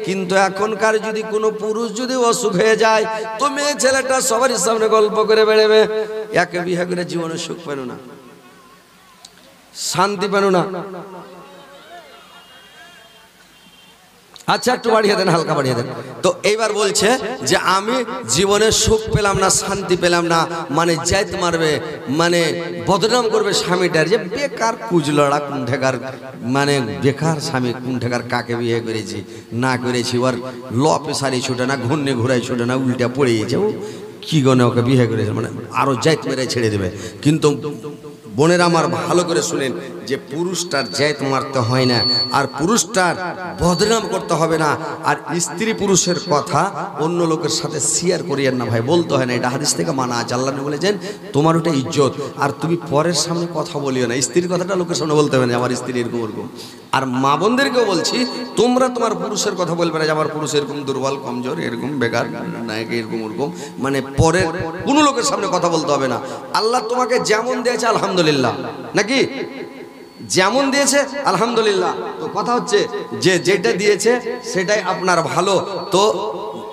কিন্তু এখনকার যদি কোনো পুরুষ যদি অসুখ হয়ে যায় তো মেয়ে ছেলেটা সবারই সামনে গল্প করে বেড়াবে, একে বিয়ে করে জীবনে সুখ পেল না, শান্তি পেল না। আচ্ছা একটু বাড়িয়ে দেন, হালকা বাড়িয়ে দেন। তো এইবার বলছে যে আমি জীবনে সুখ পেলাম না, শান্তি পেলাম না, মানে জাত মারবে, মানে বদনাম করবে স্বামীটার, যে বেকার কুজলড়া কুণ্ঠেকার, মানে বেকার স্বামী কুণ্ঠেকার, কাকে বিয়ে করেছি না করেছি, ওর ল পেশারি ছুটে না, ঘূর্ণে ঘুরাই ছুটে না, উল্টা পড়ে গেছে, ও কি গনে ওকে বিয়ে করেছে, মানে আরো জাত মেরে ছেড়ে দেবে। কিন্তু বোনেরা আমার ভালো করে শুনেন যে পুরুষটার জাত মারতে হয় না, আর পুরুষটার বদনাম করতে হবে না, আর স্ত্রী পুরুষের কথা অন্য লোকের সাথে শেয়ার করিয়েন না ভাই, বলতে হয় না, এটা হাদিস থেকে মানা আছে। আল্লাহ নবী বলেছেন তোমার ওটা ইজ্জত, আর তুমি পরের সামনে কথা বলিও না, স্ত্রীর কথাটা লোকের সামনে বলতে হবে না আমার স্ত্রী এরকম এরকম। আর মা বোনদেরকেও বলছি তোমরা তোমার পুরুষের কথা বলবে না যে আমার পুরুষ এরকম দুর্বল কমজোর এরকম বেকার নায়ক এরকম ওরকম, মানে পরের কোনো লোকের সামনে কথা বলতে হবে না। আল্লাহ তোমাকে যেমন দিয়েছে আলহামদুলিল্লাহ, নাকি যেমন দিয়েছে আলহামদুলিল্লাহ। তো কথা হচ্ছে যে যেটা দিয়েছে সেটাই আপনার ভালো, তো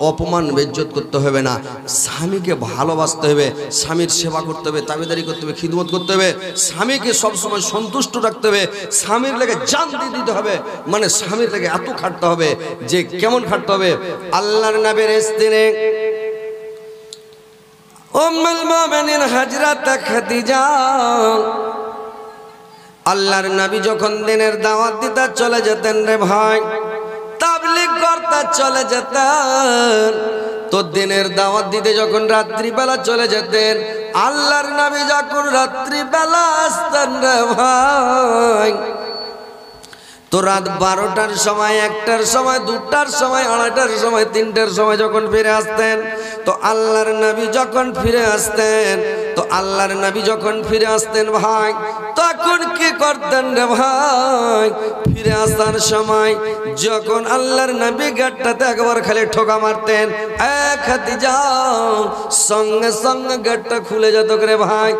অপমান বেজ্জত করতে হবে না, স্বামীকে ভালোবাসতে হবে, স্বামীর সেবা করতে হবে, তাবেদারি করতে হবে, খিদমত করতে হবে, স্বামীকে সবসময় সন্তুষ্ট রাখতে হবে, স্বামীর লেগে জান দিয়ে দিতে হবে, মানে স্বামীর লেগে এত খাটতে হবে যে কেমন খাটতে হবে। আল্লাহর নবীর স্ত্রী উম্মুল মুমিনিন হযরত খাদিজা, আল্লাহর নবী যখন দিনের দাওয়াত দিতে চলে যেতেন রে ভাই, তাবলীগ করতে চলে যেতেন, তো দিনের দাওয়াত দিতে যখন রাত্রিবেলা চলে যেতেন, আল্লাহর নবী যখন রাত্রিবেলা আসতেন রে ভাই, তো রাত 12টার সময়, 1টার সময়, 2টার সময়, 2:30টার সময়, 3টার সময় যখন ফিরে আসতেন, তো আল্লাহর নবী যখন ফিরে আসতেন, তো আল্লাহর নবী যখন ফিরে আসতেন ভাই, তখন কি করতেন রে ভাই, ফিরে আসার সময় যখন আল্লাহর নবী গেটটাতে একবার খালি ঠোকা মারতেন, খাদিজা সঙ্গে সঙ্গে গেটটা খুলে যেত রে ভাই,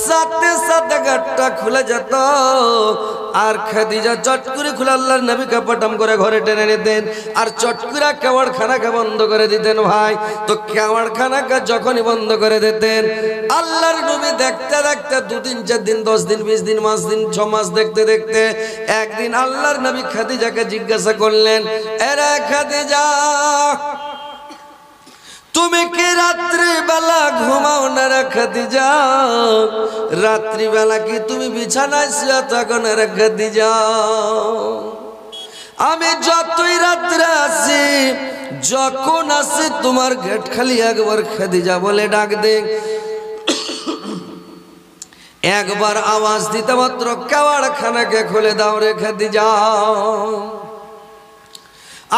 সাথে সাথে গেটটা খুলে যেত, আর খাদিজা চট করে খুলে আল্লাহর নবীকে পটাম করে ঘরে টেনে নিতেন, আর চট করে কেওয়াড়খানাকে বন্ধ করে দিতেন ভাই। তো কেওয়াড়খানাকে যখনই বন্ধ করে দিতেন, আল্লাহর নবী দেখতে দেখতে 2 দিন 4 দিন 10 দিন 20 দিন 5 দিন 6 মাস দেখতে দেখতে একদিন আল্লাহর নবী খাদিজাকে জিজ্ঞাসা করলেন, এরে খাদিজা তুমি কি রাত্রিবেলা ঘুমাও না রে খাদিজা, রাত্রিবেলা কি তুমি বিছানায় শুয়ে থাকো না রে খাদিজা, আমি যতই রাত্রে আসি যখন আসি তোমার গেট খালি একবার খাদিজা বলে ডাক দে, একবার আওয়াজ দিতে মাত্র কেওয়াড়খানাকে খুলে দাও রে খাদিজা।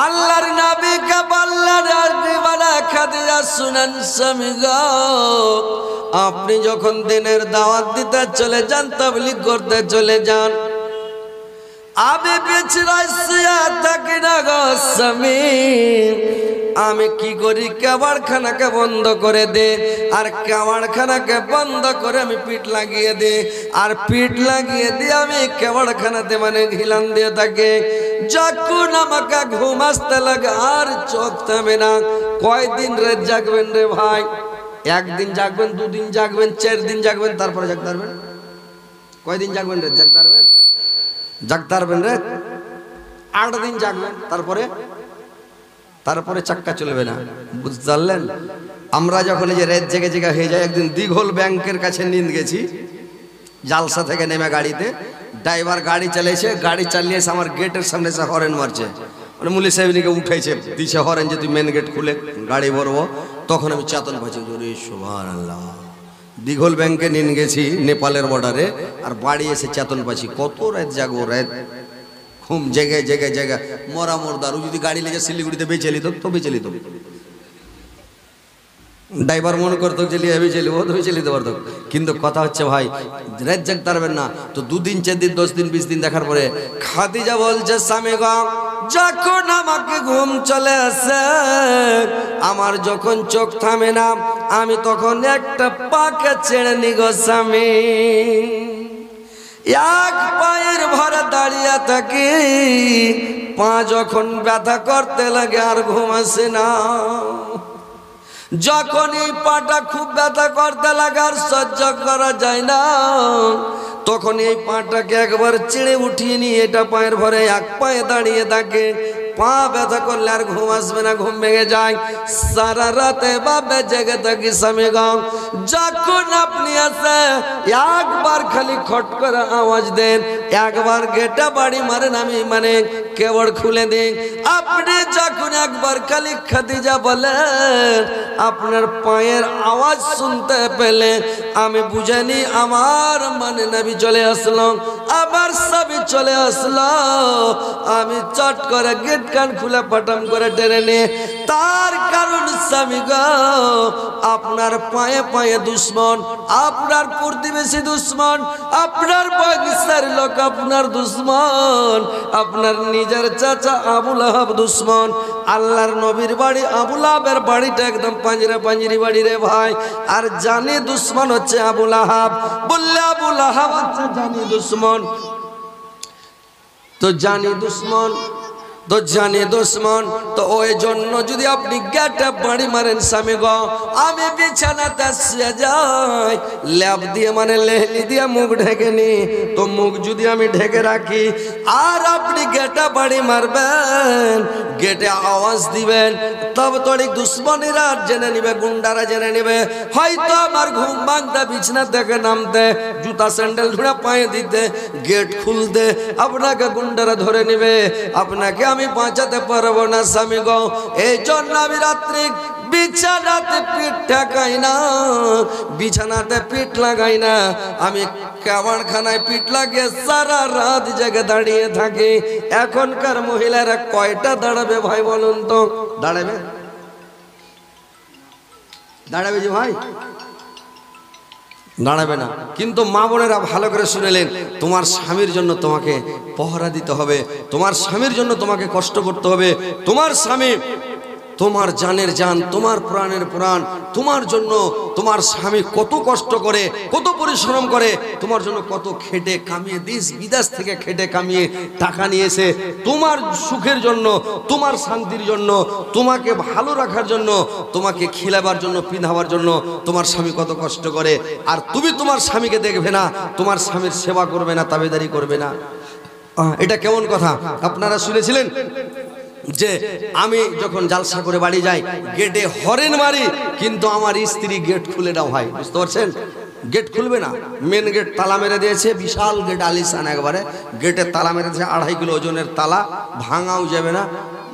আল্লাহর নবীকে বললেন, খাদিজা শুনেন স্বামী গো, আপনি যখন দিনের দাওয়াত দিতে চলে যান, তাবলীগ করতে চলে যান, আমি বিছানায় শুয়ে থাকি না গো স্বামী, আমি কি করি কেওয়াড়খানাকে বন্ধ করে দে, আর কেওয়াড়খানাকে বন্ধ করে আমি পিঠ লাগিয়ে দে, আর পিঠ লাগিয়ে দিয়ে আমি কেওয়াড়খানাতে মানে ঘিলান দিয়ে থাকে, যখন আমাকে ঘুম আসতে লাগে আর চোখ থামে না। কয়দিন রাত জাগবেন রে ভাই, 1 দিন জাগবেন, 2 দিন জাগবেন, 4 দিন জাগবেন, তারপরে জাগতে পারবেন? কয়দিন জাগবেন রে? জাগতে পারবেন? জাগতে পারবেন রে? 8 দিন জাগবেন, তারপরে চাক্কা চলবে না, বুঝতে পারলেন? আমরা যখন এই যে রাত জেগে জেগে হয়ে যায়, একদিন দিঘল ব্যাংকের কাছে নিয়ে গেছি, জালসা থেকে নেমে গাড়িতে, ড্রাইভার গাড়ি চালিয়েছে, গাড়ি চালিয়ে এসে আমার গেটের সামনে এসে হরেন মারছে, মানে মুলি সাহেবনিকে উঠাইছে, দিছে হরেন যে তুই মেন গেট খুলে গাড়ি ভরবো। তখন আমি চেতন পাচ্ছি, সুবহানাল্লাহ, দিঘল ব্যাংকে নিয়ে গেছি নেপালের বর্ডারে, আর বাড়ি এসে চেতন পাচ্ছি, কত রাত জাগবো, রাত ঘুম জেগে জেগে জেগে মরা মরদার, যদি গাড়ি লেগে শিলিগুড়িতে বেঁচে নিত তো বেঁচে নিত, ড্রাইভার মনে করতো যে লিয়ে বেঁচে নিব তো বেঁচে নিতে পারতো। কিন্তু কথা হচ্ছে ভাই রাত জাগতে পারবেন না। তো 2 দিন 4 দিন 10 দিন 20 দিন দেখার পরে খাদিজা বলছে, স্বামী গো যখন আমাকে ঘুম চলে আসে, আমার যখন চোখ থামে না, আমি তখন একটা পাকে ছেড়ে নি গো স্বামী, এক পায়ের ভরে দাঁড়িয়ে থাকি, পা যখন ব্যথা করতে লাগে আর ঘুম আসে না, যখন এই পাটা খুব ব্যথা করতে লাগে আর সহ্য করা যায় না, তখন এই পাটাকে একবার ছেড়ে উঠিয়ে নিয়ে এটা পায়ের ভরে এক পায়ে দাঁড়িয়ে থাকে। পা ব্যথা করলে আর ঘুম আসবে না, ঘুম ভেঙে যায়। সারা রাতে বাবে জেগে থাকি স্বামী গাও। যখন আপনি আসে একবার খালি খট করে আওয়াজ দেন, একবার গেটা বাড়ি মারেন, আমি মানে কেবড় খুলে দিই। আপনি যখন একবার খালি খাদিজা বলেন, আপনার পায়ের আওয়াজ শুনতে পেলে আমি বুঝানি আমার মানে নবী চলে আসলো, আমার স্বামী চলে আসলো। আমি চট করে গেট কান খুলে পাটাম করে টেনে নিয়ে, তার কারণ স্বামী গো আপনার পায়ে পায়ে দুশ্মন, আপনার প্রতিবেশী দুশ্মন, আপনার বাগিচার লোক আপনার দুশ্মন, আপনার নিজের চাচা আবু লাহাব দুশ্মন। আল্লাহর নবীর বাড়ি আবু লাহাবের বাড়িটা একদম পাঞ্জরা পাঞ্জরি বাড়ি রে ভাই। আর জানি দুশ্মন হচ্ছে আবু লাহাব, বললে আবু লাহাব হচ্ছে জানি দুশ্মন। তো জানি দুশ্মন, তো জানি দুশ্মন, তো ওই জন্য যদি আপনি গেটে বাড়ি মারেন স্বামী গো, আমি বিছানাতে শুয়ে যাই, ল্যাব দিয়ে মানে লেহলি দিয়ে মুখ ঢেকে নি, তো মুখ যদি আমি ঢেকে রাখি আর আপনি গেটে বাড়ি মারবেন, গেটে আওয়াজ দিবেন, তবে তোর দুশ্মনীরা জেনে নিবে, গুন্ডারা জেনে নিবে। হয়তো আমার ঘুম ভাঙতে, বিছানা থেকে নামতে, জুতা স্যান্ডেল ধরে পায়ে দিতে, গেট খুলতে আপনাকে গুন্ডারা ধরে নিবে, আপনাকে আমি বাঁচাতে পারবো না স্বামী গো। এই জন্য আমি রাত্রি বিছানাতে পিঠ ঠেকাই না, বিছানাতে পিঠ লাগাই না, আমি কাবারখানায় পিঠ লাগিয়ে সারা রাত জেগে দাঁড়িয়ে থাকি। এখনকার মহিলারা কয়টা দাঁড়াবে ভাই বলুন তো? দাঁড়াবে? দাঁড়াবে যে ভাই? দাঁড়াবে না। কিন্তু মা বোনেরা ভালো করে শুনেলেন, তোমার স্বামীর জন্য তোমাকে পহরা দিতে হবে, তোমার স্বামীর জন্য তোমাকে কষ্ট করতে হবে। তোমার স্বামী তোমার জানের জান, তোমার প্রাণের প্রাণ, তোমার জন্য তোমার স্বামী কত কষ্ট করে, কত পরিশ্রম করে, তোমার জন্য কত খেটে কামিয়ে, দেশ বিদেশ থেকে খেটে কামিয়ে টাকা নিয়েছে তোমার সুখের জন্য, তোমার শান্তির জন্য, তোমাকে ভালো রাখার জন্য, তোমাকে খিলাবার জন্য, পিঁধাবার জন্য তোমার স্বামী কত কষ্ট করে। আর তুমি তোমার স্বামীকে দেখবে না, তোমার স্বামীর সেবা করবে না, তাবেদারি করবে না। এটা কেমন কথা? আপনারা শুনেছিলেন যে আমি যখন জালসা করে বাড়ি যাই, গেটে হরেন মারি, কিন্তু আমার স্ত্রী গেট খুলে দাও ভাই, বুঝতে পারছেন? গেট খুলবে না, মেন গেট তালা মেরে দিয়েছে, বিশাল গেট আলিশান একবারে, গেটের তালা মেরে দিয়েছে, 2.5 কিলো ওজনের তালা, ভাঙাও যাবে না,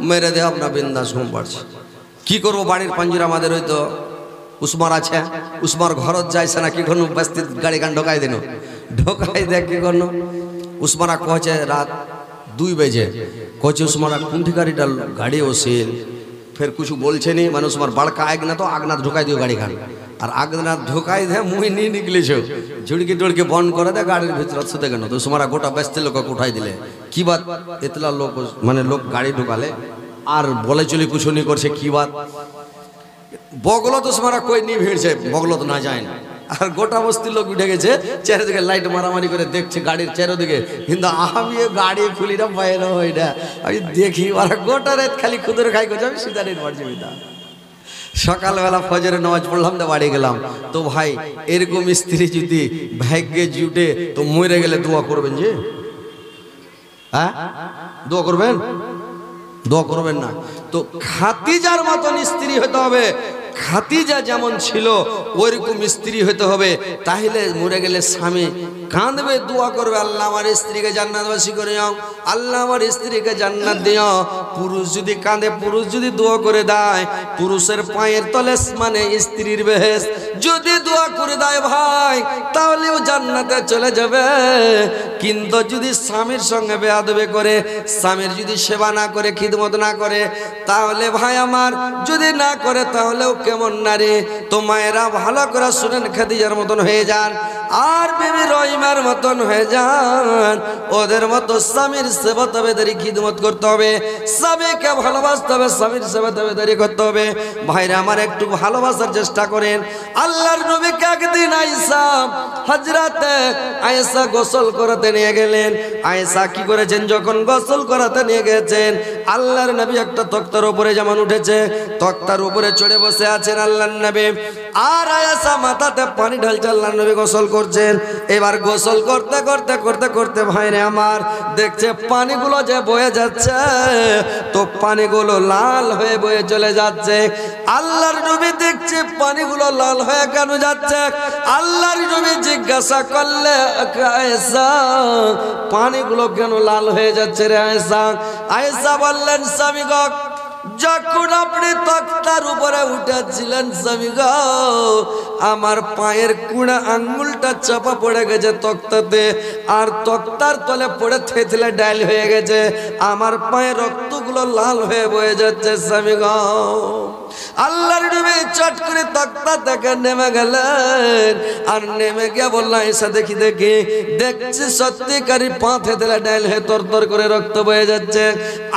মেরে দেয় আপনার বিন্দাস ঘুম পাড়ছে। কি করবো, বাড়ির পাঞ্জিরা আমাদের ওই তো উসমার আছে, উসমার ঘরত যাইছে না, কি করবো, বস্তি গাড়ি গান ঢোকাই দিন, ঢোকাই দেখ কি করবো। উসমারা কহছে রাত 2 बजे, कोचे उस्मारा कुंठी गाड़ीटा गाड़ी ओसेल, फिर कुछ बोलছে নি, মানে उस्मार बड़का आग ना तो आगना ढोकाई दियो गाड़ी खान, और आगना ढोकाई दे मुई नहीं निकले छो, झुड़की टुड़की बंद करे दे, गाड़ीर भीतर सुते गेल, तो उस्मारा गोटा बेस्ते लोक उठाई दिले। की बात इतला लोक माने लोक गाड़ी ढोकाले और बोले चली कुछ नहीं करছে, की बात बगलो तो उस्मारा कोई नहीं भिड़ছে, बगलो तो ना जाए, আর গোটা বস্তির লোক উঠে গেছে, চারিদিকে লাইট মারামারি করে দেখছে গাড়ির চারিদিকে, কিন্তু আমি গাড়ি খুলি না, বাইরে হই না, আমি দেখি ওরা গোটা রাত খালি খুদরে খাই করছে, আমি সিদারির বাড়ি যাই। সকালবেলা ফজরের নামাজ পড়লাম, তো বাড়ি গেলাম। তো ভাই এরকম স্ত্রী যদি ভাগ্যে জুটে, তো মরে গেলে দোয়া করবেন যে? হ্যাঁ, দোয়া করবেন? দোয়া করবেন না। তো খাদিজার মতন স্ত্রী হতে হবে, খাদিজা যেমন ছিল ওইরকম স্ত্রী হতে হবে, তাহলে মরে গেলে স্বামী কাঁদবে, দোয়া করবে, আল্লাহ আমার স্ত্রীকে জান্নাতবাসী করে দাও, আল্লাহ আমার স্ত্রীকে জান্নাত দিও। পুরুষ যদি কাঁদে, পুরুষ যদি দোয়া করে দেয়, পুরুষের পায়ের তলে মানে স্ত্রীর বেহেশত, যদি দোয়া করে দেয় ভাই, তাহলে ও জান্নাতে চলে যাবে। কিন্তু যদি স্বামীর সঙ্গে বেয়াদবি করে, স্বামীর যদি সেবা না করে, খিদমত না করে, তাহলে ভাই আমার যদি না করে, তাহলেও কেমন নারী। তো মায়েরা ভালো করে শুনেন, খাদিজার মতন হয়ে যান, আর বিবি রহিমার মতন হয়ে যান। ওদের মতো স্বামীর সেবা তাবেদারি খিদমত করতে হবে, স্বামীকে ভালোবাসতে হবে, স্বামীর সেবা তাবেদারি করতে হবে। ভাইরা আমার একটু ভালোবাসার চেষ্টা করেন। আল্লাহর নবীকে একদিন আয়েশা হযরতে আয়েশা গোসল করাতে নিয়ে গেলেন। আয়েশা কি করেছেন, যখন গোসল করাতে নিয়ে গেছেন আল্লাহর নবী একটা তক্তার উপরে যেমন উঠেছে, তক্তার উপরে চড়ে বসে আছেন আল্লাহর নবী, আর আয়েশা মাথাতে পানি ঢালছে, আল্লাহর নবী গোসল করছেন। এবার গোসল করতে করতে করতে করতে ভাইরে আমার দেখছে পানিগুলো যে বয়ে যাচ্ছে, তো পানিগুলো লাল হয়ে বয়ে চলে যাচ্ছে। আল্লাহর নবী দেখছে পানিগুলো লাল হয়ে কেন যাচ্ছে। আল্লাহর নবী জিজ্ঞাসা করলে, আয়েশা পানিগুলো কেন লাল হয়ে যাচ্ছে রে আয়েশা? আয়েশা বললেন, স্বামী গো, যখন আপনি তক্তার উপরে উঠেছিলেন স্বামী গো, আমার পায়ের কুড়া আঙ্গুলটা চাপা পড়ে গেছে তক্তাতে, আর তক্তার তলে পড়ে থেতলে ডাল হয়ে গেছে, আমার পায়ের রক্তগুলো লাল হয়ে বয়ে যাচ্ছে স্বামী গো। আল্লাহর নবী চট করে তক্তা থেকে নেমে গেলেন, আর নেমে গিয়ে বললেন, আয়েশা দেখি দেখি, দেখছি সত্যিকারই পা থেতলে ডাল হয়ে তরতর করে রক্ত বয়ে যাচ্ছে।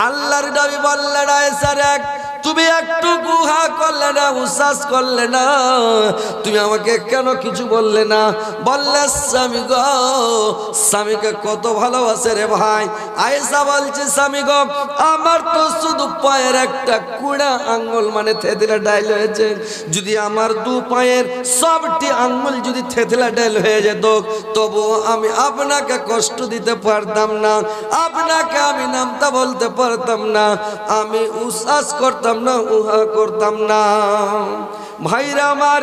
আল্লাহর নবী বললেন, আয়েশা রেখ, তুমি একটু গুহা করলে না, উচ্ছ্বাস করলে না, তুমি আমাকে কেন কিছু বললে না? বললে, স্বামী গো, স্বামীকে কত ভালোবাসে রে ভাই। আয়েশা বলছে, স্বামী গো, আমার তো শুধু পায়ের একটা কুড়া আঙ্গুল মানে থেতলা ডাইল হয়েছে, যদি আমার দু পায়ের সবটি আঙ্গুল যদি থেতলা ডাইল হয়ে যেত, তবু আমি আপনাকে কষ্ট দিতে পারতাম না, আপনাকে আমি নামটা বলতে পারতাম না, আমি উচ্ছ্বাস করতাম না, উহা করতাম না। ভাইরা আমার,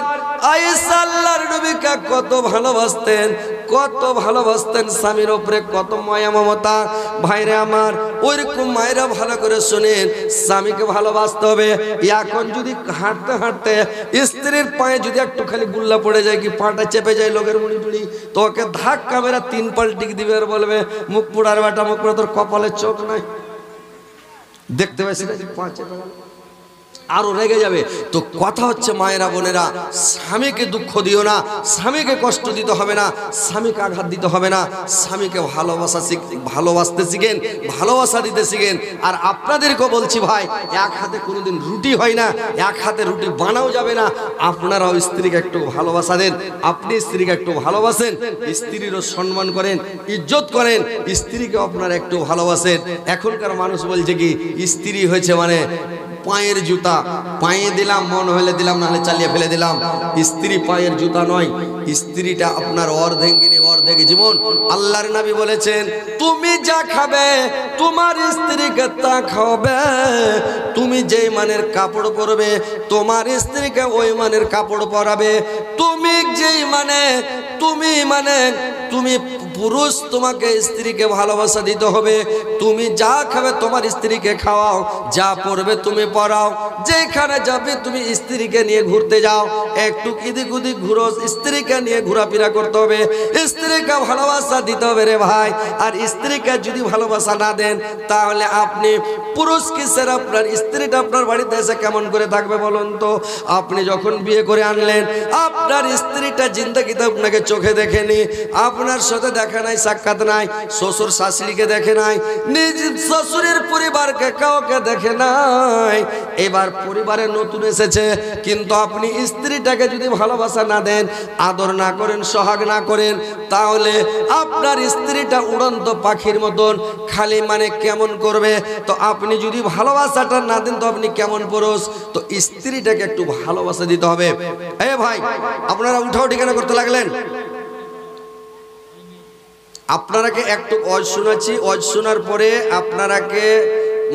আয়েশা আল্লাহর নবীকে কত ভালোবাসতেন, কত ভালোবাসতেন, স্বামীর উপরে কত মায়া মমতা। ভাইরা আমার, ওইরকম মায়েরা ভালো করে শুনেন, স্বামীকে ভালোবাসতে হবে। এখন যদি হাঁটতে হাঁটতে স্ত্রীর পায়ে যদি একটু খালি গুল্লা পড়ে যায়, কি পাটা চেপে যায় লোকের মুড়ি টুড়ি, তো ওকে ধাক্কা মেরা 3 পাল্টি দিবে আর বলবে, মুখ পোড়ার বেটা, মুখ পোড়া, তোর কপালে চোখ নাই, দেখতে পাচ্ছি না পা চেপে গেল, আরো রেগে যাবে। তো কথা হচ্ছে মায়েরা বোনেরা, স্বামীকে দুঃখ দিও না, স্বামীকে কষ্ট দিতে হবে না, স্বামীকে আঘাত দিতে হবে না, স্বামীকে ভালোবাসতে শিখেন, ভালোবাসা দিতে শিখেন। আর আপনাদেরকেও বলছি ভাই, এক হাতে কোনোদিন রুটি হয় না, এক হাতে রুটি বানাও যাবে না। আপনারাও স্ত্রীকে একটু ভালোবাসা দেন, আপনি স্ত্রীকে একটু ভালোবাসেন, স্ত্রীরও সম্মান করেন, ইজ্জত করেন, স্ত্রীকে আপনারা একটু ভালোবাসেন। এখনকার মানুষ বলছে কি, স্ত্রী হয়েছে মানে পায়ের জুতা, পায়ে দিলাম মন হলে দিলাম, নাহলে চালিয়ে ফেলে দিলাম। স্ত্রী পায়ের জুতা নয়, স্ত্রীটা আপনার অর্ধেঙ্গিনী, অর্ধেক জীবন। আল্লাহর নবী বলেছেন, তুমি যা খাবে তোমার স্ত্রীকে তা খাওয়াবে, তুমি যেই মানের কাপড় পরবে তোমার স্ত্রীকে ওই মানের কাপড় পরাবে, তুমি যেই তুমি পুরুষ, তোমাকে স্ত্রীকে ভালোবাসা দিতে হবে। তুমি যা খাবে তোমার স্ত্রীকে খাওয়াও, যা পরবে তুমি পরাও, যেখানে যাবে তুমি স্ত্রীকে নিয়ে ঘুরতে যাও, একটু এদিক ওদিক ঘুরো, স্ত্রীকে নিয়ে ঘোরাফেরা করতে হবে, স্ত্রীকে ভালোবাসা দিতে হবে রে ভাই। আর স্ত্রীকে যদি ভালোবাসা না দেন, তাহলে আপনি পুরুষ কিসের, আপনার স্ত্রীটা আপনার বাড়িতে এসে কেমন করে থাকবে বলুন তো? আপনি যখন বিয়ে করে আনলেন, আপনার স্ত্রীটা জিন্দেগিতে আপনাকে চোখে দেখেনি, আপনার সাথে দেখা নাই, সাক্ষাৎ নাই, শ্বশুর শাশুড়িকে দেখে নাই, নিজ শ্বশুরের পরিবারকে কাউকে দেখে নাই। এবার পরিবারে নতুন এসেছে, কিন্তু আপনি স্ত্রীটাকে যদি ভালোবাসা না দেন, আদর না করেন, সোহাগ না করেন, তাহলে আপনার স্ত্রীটা উড়ন্ত পাখির মতন খালি মানে কেমন করবে। তো আপনি যদি ভালোবাসাটা না দেন, তো আপনি কেমন পুরুষ? তো স্ত্রীটাকে একটু ভালোবাসা দিতে হবে। এ ভাই, আপনারা উঠাও ঠিকানা করতে লাগলেন। আপনারাকে একটু ওয়াজ শোনাচ্ছি, ওয়াজ শোনার পরে আপনারাকে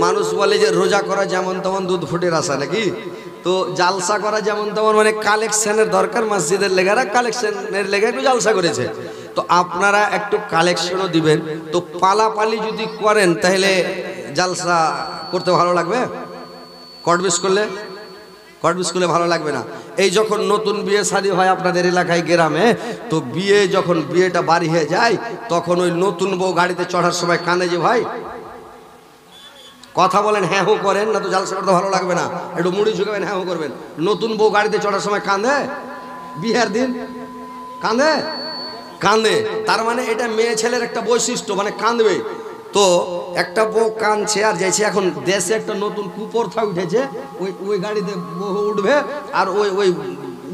মানুষ বলে যে রোজা করা যেমন তেমন দুধ ফুটের আশা নাকি, তো জালসা করা যেমন তেমন মানে কালেকশনের দরকার, মসজিদের লেগারা কালেকশনের লেগে একটু জালসা করেছে, তো আপনারা একটু কালেকশনও দিবেন। তো পালাপালি যদি করেন তাহলে জালসা করতে ভালো লাগবে, কটবিস করলে ভালো লাগবে না। এই যখন নতুন বিয়ে শাদী হয় আপনাদের এলাকায় গ্রামে, তো বিয়েটা বাড়ি হয়ে যায়, তখন ওই নতুন বউ গাড়িতে চড়ার সময় কানে যে ভাই কথা বলেন, হ্যাঁ হো করেন না, তো জালসা করতে ভালো লাগবে না, একটু মুড়ি ঝুঁকাবেন, হ্যাঁ হো করবেন। নতুন বউ গাড়িতে চড়ার সময় কাঁদে, বিয়ের দিন কাঁদে, তার মানে এটা মেয়ে ছেলের একটা বৈশিষ্ট্য, মানে কাঁদবে। তো একটা বউ কাঁদছে আর যাইছে, এখন দেশে একটা নতুন কুপ্রথা উঠেছে, ওই গাড়িতে বউ উঠবে আর ওই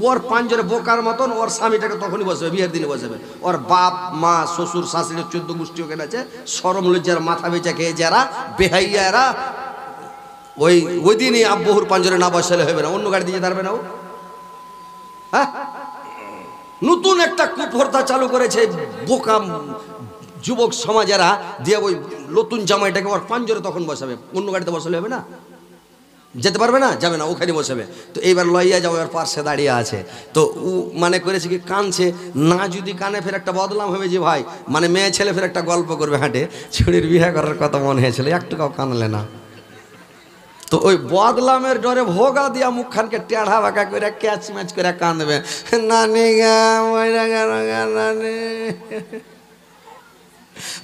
ওর পাঞ্জরে বোকার মতন ওর স্বামীটাকে তখনই বসাবে, বিয়ের দিনে বসাবে। ওর বাপ মা শ্বশুর শাশুড়ি 14 গোষ্ঠী ওখানে আছে, সরম লজ্জার মাথা বেচা খেয়ে যারা বেহাইয়া এরা ওই দিনই আব্বুর পাঞ্জরে না বসালে হবে না, অন্য গাড়ি দিয়ে দাঁড়াবে না ও। হ্যাঁ, নতুন একটা কুপ্রথা চালু করেছে বোকা যুবক সমাজেরা দিয়ে, ওই নতুন জামাইটাকে ওর পাঞ্জরে তখন বসাবে, অন্য গাড়িতে বসালে হবে না, যেতে পারবে না, যাবে না, ওখানে বসাবে। তো এইবার লইয়া যাও, এবার পার্শ্বে দাঁড়িয়ে আছে। তো ও মানে করেছে কি, কানছে না, যদি কানে ফের একটা বদলাম হবে যে ভাই, মানে মেয়ে ছেলে ফের একটা গল্প করবে হাঁটে, ছুরির বিয়ে করার কথা মনে হয়েছিল, একটুকাও কানলে না। তো ওই বদলামের ডরে ভোগা দিয়া মুখখানকে টেढ़ा বাঁকা করে ক্যাচ ম্যাচ করে কাঁদবে, নানি গা ময়রা গা রঙা নানি,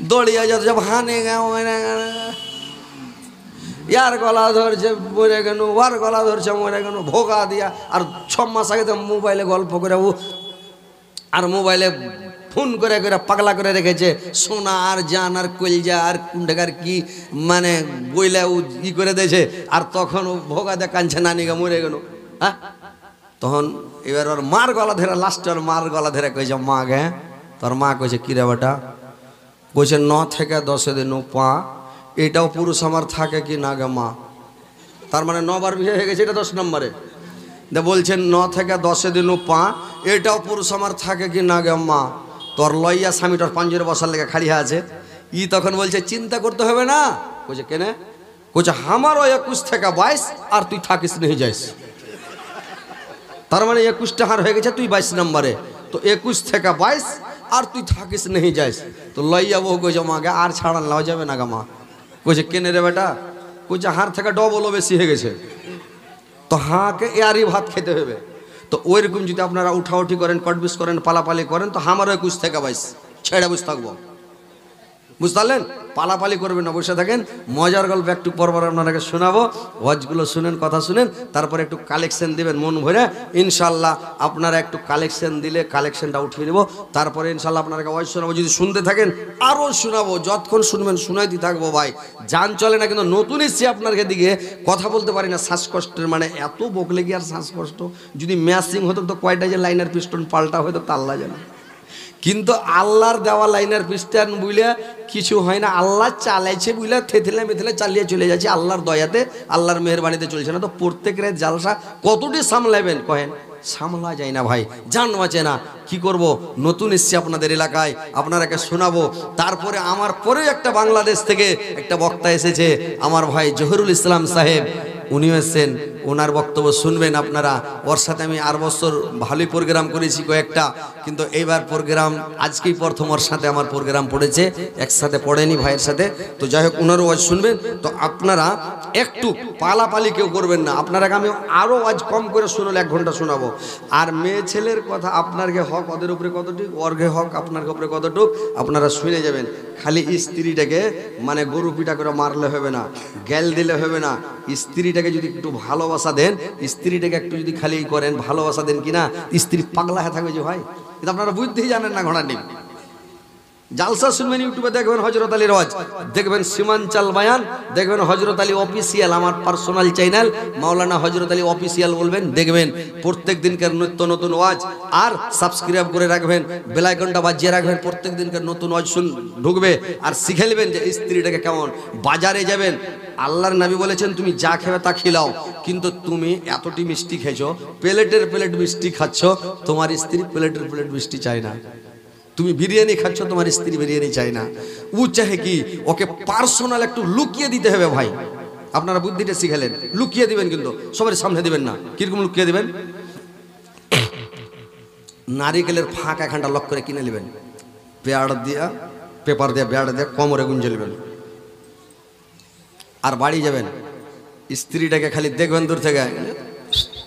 দড়িয়া যত সব হানে গা ময়রা গা, ইয়ার গলা ধরছে মরে গেল, ওর গলা ধরছে মরে গেল, ভোগা দিয়া। আর 6 মাস আগে তো মোবাইলে গল্প করে ও, আর মোবাইলে ফোন করে করে পাগলা করে রেখেছে, সোনা আর জান আর কলজা আর কুন্ডাকার কি মানে বইলে ও ই করে দিয়েছে। আর তখন ও ভোগা দিয়ে কাঁদছে, নানিগা মরে গেল। হ্যাঁ, তখন এবার ওর মার গলা ধরে, লাস্টে ওর মার গলা ধরে কইছে, মা গে, তোর মা কইছে কি রে বেটা, কইছে 9 থেকে 10 দিন পা, এটাও পুরুষ আমার থাকে কি না গে মা। তার মানে 9 বার বিয়ে হয়ে গেছে, এটা 10 নম্বরে। বলছেন 9 থেকে 10 দিন পা, এটাও পুরুষ আমার থাকে কি না গে মা। তোর লইয়া স্বামীটার পাঞ্জরে বসার লেগে খাড়িয়া আছে। ই তখন বলছে চিন্তা করতে হবে না। কইছে কেনে? কইছে আমারও 21 থেকে 22, আর তুই থাকিস নেই যাইস। তার মানে 21টা হার হয়ে গেছে, তুই 22 নম্বরে। তো 21 থেকে 22 আর তুই থাকিস নেই যাইস। তো লইয়া বউ কইছে মাকে আর ছাড়ান লাও যাবে না গা মা। কইছে কেনে রে বেটা? কইছে হার থেকে ডবলও বেশি হয়ে গেছে, তো হাঁকে এয়ারই ভাত খেতে হবে। তো ওইরকম যদি আপনারা উঠাউঠি করেন, কটবিস করেন, পালাপালি করেন, তো আমারও 21 থেকে 22 ছেড়ে বসে থাকবো, বুঝতে পারলেন? পালাপালি করবেন না, বসে থাকেন। মজার গল্প একটু পরপর আপনাকে শোনাবো, ওয়াজগুলো শুনেন, কথা শুনেন, তারপরে একটু কালেকশন দিবেন মন ভরে। ইনশাল্লাহ আপনারা একটু কালেকশন দিলে কালেকশনটা উঠিয়ে নেব, তারপরে ইনশাল্লাহ আপনাকে ওয়াজ শোনাবো। যদি শুনতে থাকেন আরও শোনাবো, যতক্ষণ শুনবেন শুনাইতে থাকবো। ভাই জান চলে না, কিন্তু নতুন এসছি আপনার দিকে কথা বলতে পারি না, শ্বাসকষ্টের মানে এত বকলে কি আর শ্বাসকষ্ট। যদি ম্যাচিং হতো তো কয়টা যে লাইনের পিস্টন পাল্টা হয়তো তা আল্লাহ জানে। কিন্তু আল্লাহর দেওয়া লাইনের পিস্টন বুঝলে কিছু হয় না, আল্লাহ চালাইছে বুঝলে থেথেলে মেথেলে চালিয়ে চলে যাচ্ছে, আল্লাহর দয়াতে আল্লাহর মেহরবানিতে চলছে না। তো প্রত্যেকের জালসা কতটি সামলাবেন কহেন? সামলা যায় না ভাই, জান বাঁচে না। কি করব, নতুন এসছি আপনাদের এলাকায়, আপনারাকে শোনাবো। তারপরে আমার পরেও একটা বাংলাদেশ থেকে একটা বক্তা এসেছে, আমার ভাই জহিরুল ইসলাম সাহেব, উনিও এসেছেন, ওনার বক্তব্য শুনবেন আপনারা। ওর সাথে আমি আর বছর ভালোই প্রোগ্রাম করেছি কয়েকটা, কিন্তু এইবার প্রোগ্রাম আজকেই প্রথম ওর সাথে আমার প্রোগ্রাম পড়েছে, একসাথে পড়েনি ভাইয়ের সাথে। তো যাই হোক, ওনারও ওয়াজ শুনবেন। তো আপনারা একটু পালাপালি কেউ করবেন না, আপনারাকে আমি আরও ওয়াজ কম করে শুনলে 1 ঘন্টা শোনাবো। আর মেয়ে ছেলের কথা আপনার গে হক ওদের উপরে কতটুক, ওর গে হক আপনার উপরে কতটুক, আপনারা শুনে যাবেন। খালি স্ত্রীটাকে মানে গরু পিটা করে মারলে হবে না, গ্যাল দিলে হবে না। স্ত্রীটাকে যদি একটু ভালোবাসা দেন, স্ত্রীটাকে একটু যদি খালি করেন, ভালোবাসা দেন কিনা, স্ত্রী পাগলা হয়ে থাকবে যে ভাই। কিন্তু আপনারা বুঝতেই জানেন না ঘোড়া ডিম। জালসা শুনবেন, ইউটিউবে দেখবেন হযরত আলীর ওয়াজ, দেখবেন সীমাঞ্চল বায়ান, দেখবেন হযরত আলী অফিসিয়াল, আমার পার্সোনাল চ্যানেল মাওলানা হযরত আলী অফিসিয়াল বলবেন, দেখবেন প্রত্যেক দিনকার নিত্য নতুন ওয়াজ। আর সাবস্ক্রাইব করে রাখবেন, বেল আইকনটা বাজিয়ে রাখবেন, প্রত্যেক দিনকার নতুন ওয়াজ ঢুকবে। আর শিখে নেবেন যে স্ত্রীটাকে কেমন। বাজারে যাবেন, আল্লাহর নবী বলেছেন তুমি যা খেবে তা খিলাও, কিন্তু তুমি এতটি মিষ্টি খেয়েছো, প্লেটের প্লেট মিষ্টি খাচ্ছ, তোমার স্ত্রী প্লেটের প্লেট মিষ্টি চায় না। তুমি বিরিয়ানি খাচ্ছ, তোমার স্ত্রী বিরিয়ানি চায় না। ও চাহে কি, ওকে পার্সোনাল একটু লুকিয়ে দিতে হবে ভাই। আপনারা বুদ্ধিটা শিখালেন, লুকিয়ে দিবেন, কিন্তু সবার সামনে দিবেন না। কিরকম লুকিয়ে দিবেন? নারিকেলের ফাঁকা খানটা লক করে কিনে নেবেন, পেপার দিয়ে বেড় দিয়ে কোমরে গুঞ্জে নেবেন। আর বাড়ি যাবেন, স্ত্রীটাকে খালি দেখবেন দূর থেকে,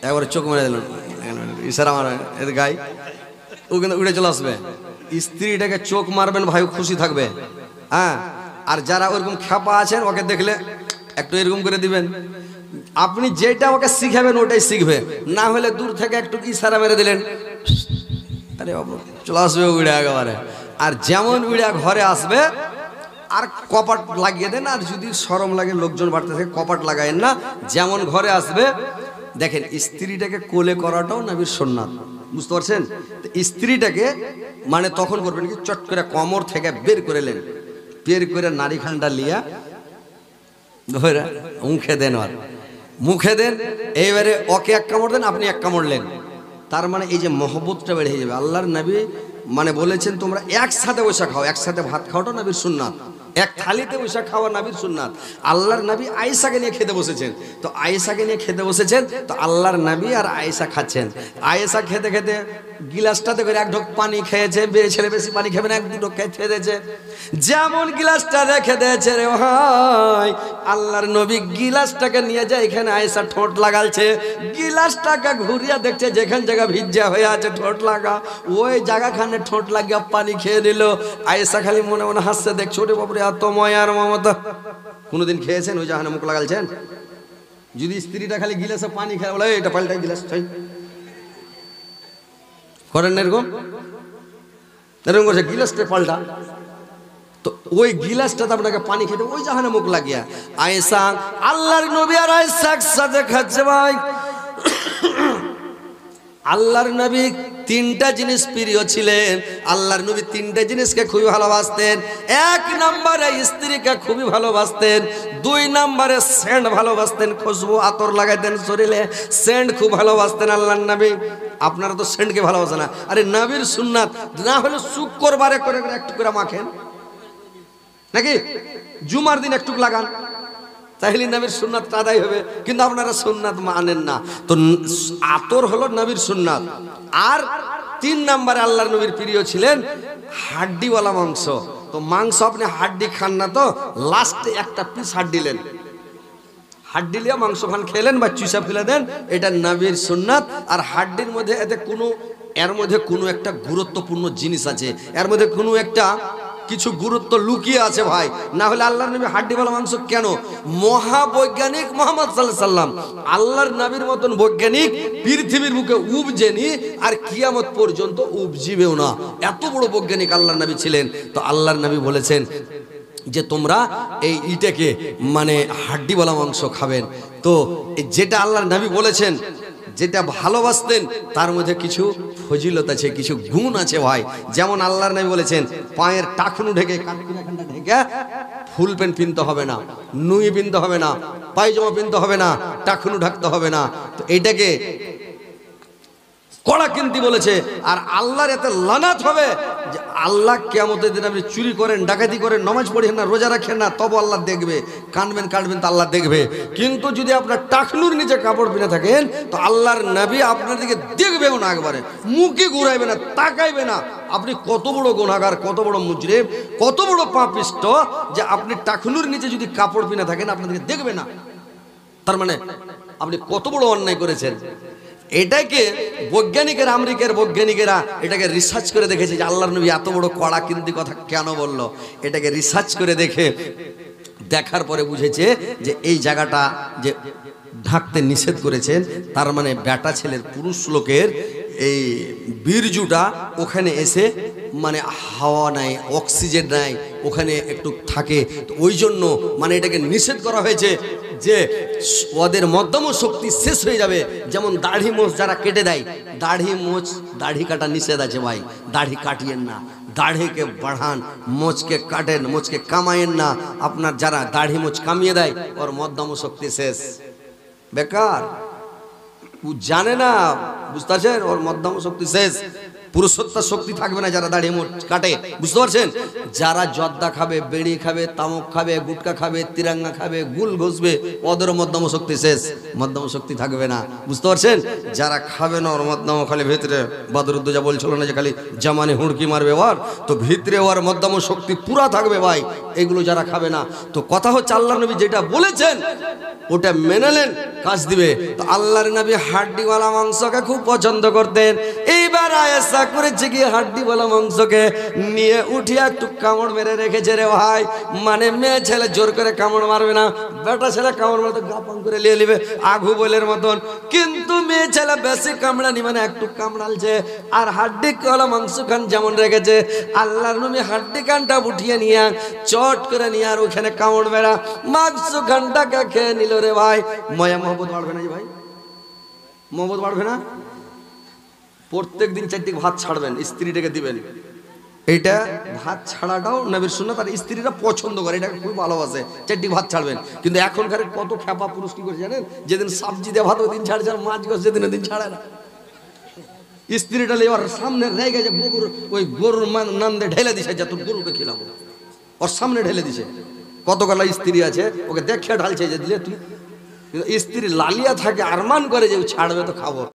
একবারে চোখ মেরে দিলেন, ইশারা আমার এর গায়ে, ও কিন্তু উড়ে চলে আসবে। স্ত্রীটাকে চোখ মারবেন ভাই, খুশি থাকবে। হ্যাঁ, আর যারা ওরকম খেপা আছেন, ওকে দেখলে একটু এরকম করে দিবেন। আপনি যেটা ওকে শিখাবেন ওটাই শিখবে। না হলে দূর থেকে একটু ইশারা মেরে দিলেন, আরে চলে আসবে উড়ে একেবারে। আর যেমন উড়ে ঘরে আসবে, আর কপাট লাগিয়ে দেন। আর যদি শরম লাগে, লোকজন বাড়তে থাকে, কপাট লাগায়েন না। যেমন ঘরে আসবে, দেখেন স্ত্রীটাকে কোলে করাটাও নবীর সুন্নাত, বুঝতে পারছেন? স্ত্রীটাকে মানে তখন করবেন কি, চট করে কোমর থেকে বের করে নেন, বের করে নারী খানটা লিয়া ধরে মুখে দেন, আর মুখে দেন, এইবারে ওকে এক কামড় দেন, আপনি এক কামড় নেন। তার মানে এই যে মহব্বতটা বেড়ে যাবে। আল্লাহর নবী মানে বলেছেন তোমরা একসাথে বসে খাও, একসাথে ভাত খাওয়াটা নবীর সুন্নাত, এক থালিতে বসে খাওয়া নবীর সুন্নাত। আল্লাহর নবী আয়েশাকে নিয়ে খেতে বসেছেন, তো আয়েশাকে নিয়ে খেতে বসেছেন, তো আল্লাহর নবী আর আয়েশা খাচ্ছেন। আয়েশা খেতে খেতে গিলাসটাতে করে এক ঢোক পানি খেয়েছে, বেয়ে ছেলে বেশি পানি খাবে না, এক দুটো খেয়ে দিয়েছে। যেমন গিলাসটা রেখে দিয়েছে রে ভাই, আল্লাহর নবী গিলাসটাকে নিয়ে যায় এখানে আয়েশা ঠোঁট লাগালছে, গিলাসটাকে ঘুরিয়ে দেখছে যেখান জায়গা ভিজা হয়ে আছে ঠোঁট লাগা, ওই জায়গাখানে ঠোঁট লাগিয়ে পানি খেয়ে নিল। আয়েশা খালি মনে মনে হাসছে, দেখছো রে বাপরে এত ময়ার মমতা। কোনোদিন খেয়েছেন ওই জাহানে মুখ লাগালছেন? যদি স্ত্রীটা খালি গিলাসে পানি খেয়ে বলে এটা পাল্টাই গিলাস চাই, করেন না এরকম? এরকম করছে গিলাসটা পাল্টা, তো ওই গিলাসটাতে আপনাকে পানি খেতে ওই জাহানে মুখ লাগিয়া। আয়েশা আল্লাহর নবী আর আয়েশা একসাথে খাচ্ছে ভাই। আল্লাহর নবী তিনটা জিনিস প্রিয় ছিলেন, আল্লাহর নবী তিনটা জিনিসকে খুবই ভালোবাসতেন। এক নম্বরে স্ত্রীকে খুবই ভালোবাসতেন, দুই নম্বরে সেন্ট ভালোবাসতেন, খুশবু আতর লাগাইতেন শরীরে, সেন্ট খুব ভালোবাসতেন আল্লাহর নবী। আপনারা তো সেন্টকে ভালোবাসেন না, আরে নবীর সুন্নাত না হলে শুক্রবারে করে একটু করে মাখেন নাকি, জুমার দিন একটু লাগান, তাহলে নবীর সুন্নাত আদায় হবে। কিন্তু আপনারা সুন্নাত মানেন না, তো আতর হলো নবীর সুন্নাত। আর তিন নম্বরে আল্লাহর নবীর প্রিয় ছিলেন হাড্ডিওয়ালা মাংস। তো মাংস আপনি হাড্ডি খান না, তো লাস্টে একটা পিস হাড্ডি দিলেন, হাড্ডি লিয়া মাংস খান খেলেন বা চুষা ফেলে দেন, এটা নবীর সুন্নাত। আর হাড্ডির মধ্যে এর মধ্যে কোনো একটা গুরুত্বপূর্ণ জিনিস আছে, এর মধ্যে কোনো একটা কিছু গুরুত্ব লুকিয়ে আছে ভাই, না হলে আল্লাহর নবী হাড্ডিওয়ালা মাংস কেন? মহাবৈজ্ঞানিক মোহাম্মদ সাল্লাল্লাহু আলাইহি সাল্লাম, আল্লাহর নবীর মতন বৈজ্ঞানিক পৃথিবীর বুকে উপজেনি আর কিয়ামত পর্যন্ত উপজিবেও না, এত বড় বৈজ্ঞানিক আল্লাহর নবী ছিলেন। তো আল্লাহর নবী বলেছেন যে তোমরা এই ইটাকে মানে হাড্ডিওয়ালা মাংস খাবেন। তো যেটা আল্লাহর নবী বলেছেন, যেটা ভালোবাসতেন, তার মধ্যে কিছু ফজিলত আছে, কিছু গুণ আছে ভাই। যেমন আল্লাহর নবী বলেছেন পায়ের টাকনু ঢেকে কাটকিনাখানটা ঢেকে ফুল প্যান্ট পিনতে হবে না, নুই পিনতে হবে না, পায়জামা পিনতে হবে না, টাকনু ঢাকতে হবে না। তো এইটাকে কড়া কিনতি বলেছে। আর আল্লাহর এত লানাত হবে যে আল্লাহ কিয়ামতের দিন আপনি চুরি করেন, ডাকাতি করেন, নামাজ পড়েন না, রোজা রাখেন না, তবে আল্লাহ দেখবে, কাটবেন তো আল্লাহ দেখবে। কিন্তু যদি আপনার টাকনুর নিচে কাপড় পিনে থাকেন, তো আল্লাহর নবী আপনার দিকে দেখবেও না, একবারে মুখে ঘুরাইবে না, তাকাইবে না। আপনি কত বড় গুনাহগার, কত বড় মুজরিম, কত বড় পাপিষ্ট যে আপনি টাকনুর নিচে যদি কাপড় পিনে থাকেন আপনাদেরকে দেখবে না। তার মানে আপনি কত বড় অন্যায় করেছেন। এটাকে বৈজ্ঞানিকেরা, আমেরিকার বৈজ্ঞানিকেরা এটাকে রিসার্চ করে দেখেছে যে আল্লাহর নবী এত বড় কড়া কিন্তি কথা কেন বলল। এটাকে রিসার্চ করে দেখার পরে বুঝেছে যে এই জায়গাটা যে ঢাকতে নিষেধ করেছেন, তার মানে বেটা ছেলের, পুরুষ লোকের এই বীর্যটা ওখানে এসে মানে হাওয়া নাই, অক্সিজেন নাই, ওখানে একটু থাকে। তো ওই জন্য মানে এটাকে নিষেধ করা হয়েছে যে ওদের মধ্যম শক্তি শেষ হয়ে যাবে। যেমন দাড়ি মোচ যারা কেটে দেয়, দাড়ি কাটা নিষেধ আছে ভাই, দাড়ি কাটিয়েন না, দাড়িকে বাড়ান, মোচকে কাটেন, মোচকে কামায়েন না। আপনার যারা দাড়ি মোচ কামিয়ে দেয় ওর মধ্যম শক্তি শেষ, বেকার, ও জানে না, বুঝতে পারছেন, ওর মধ্যম শক্তি শেষ, পুরুষত্বের শক্তি থাকবে না যারা দাড়ি মোচ কাটে, বুঝতে পারছেন। যারা জর্দা খাবে, বেড়ি খাবে, তামাক খাবে, গুটকা খাবে, তিরাঙ্গা খাবে, গুল ঘষবে, ওদের মধ্যম শক্তি শেষ, মধ্যম শক্তি থাকবে না, বুঝতে পারছেন। যারা খাবে না ওর মধ্যম, খালি ভিতরে বদরুদ্দোজা বলছিল না যে খালি জামানে হুড়কি মারবে ওর, তো ভিতরে ওর মধ্যম শক্তি পুরা থাকবে ভাই, এগুলো যারা খাবে না। তো কথা হচ্ছে আল্লাহর নবী যেটা বলেছেন ওটা মেনে নেন, কাজ দিবে। তো আল্লাহর নবী হাড্ডিওয়ালা মাংসকে খুব পছন্দ করতেন। এইবার আয়েশা করেছে কি, হাড্ডিওয়ালা মাংসকে নিয়ে উঠিয়ে একটু কামড় মেরে রেখেছে রে ভাই। মানে মেয়ে ছেলে জোর করে কামড় মারবে না, বেটা ছেলে কামড় মারতে গাপান করে নিয়ে নিবে আঘু বলের মতন। কিন্তু মেয়ে ছেলে বেশি কামড়ানি, মানে একটু কামড়ালছে। আর হাড্ডিওয়ালা মাংস খান যেমন রেখেছে, আল্লাহর নবী হাড্ডি খানটা উঠিয়ে নিয়ে চট করে নিয়ে আর ওখানে কামড় মেরা মাংস খানটাকে খেয়ে নিল রে ভাই। ময়া মহব্বত বাড়বে না ভাই, মহব্বত বাড়বে না? প্রত্যেক দিন 4টি ভাত ছাড়বেন, স্ত্রীটাকে দিবেন। এইটা ভাত ছাড়াটাও নবীর সুন্নাত, আর স্ত্রীরা পছন্দ করে, এটাকে খুব ভালোবাসে। 4টি ভাত ছাড়বেন। কিন্তু এখনকার কত খ্যাপা পুরুষ কি করে জানেন? যেদিন সবজি দিয়ে ভাত ওই দিন ছাড়ছে, আর মাছ গোছ যেদিন ওই দিন ছাড়ে না। স্ত্রীটা এবার সামনে রেগে যে ওই গরুর নান্দে ঢেলে দিছে, যে তোর গরুকে খিলাবো, ওর সামনে ঢেলে দিছে। কতগুলা স্ত্রী আছে ওকে দেখে ঢালছে যে দিলে তুই। স্ত্রী লালিয়া থাকে, আরমান করে যে ছাড়বে তো খাবো।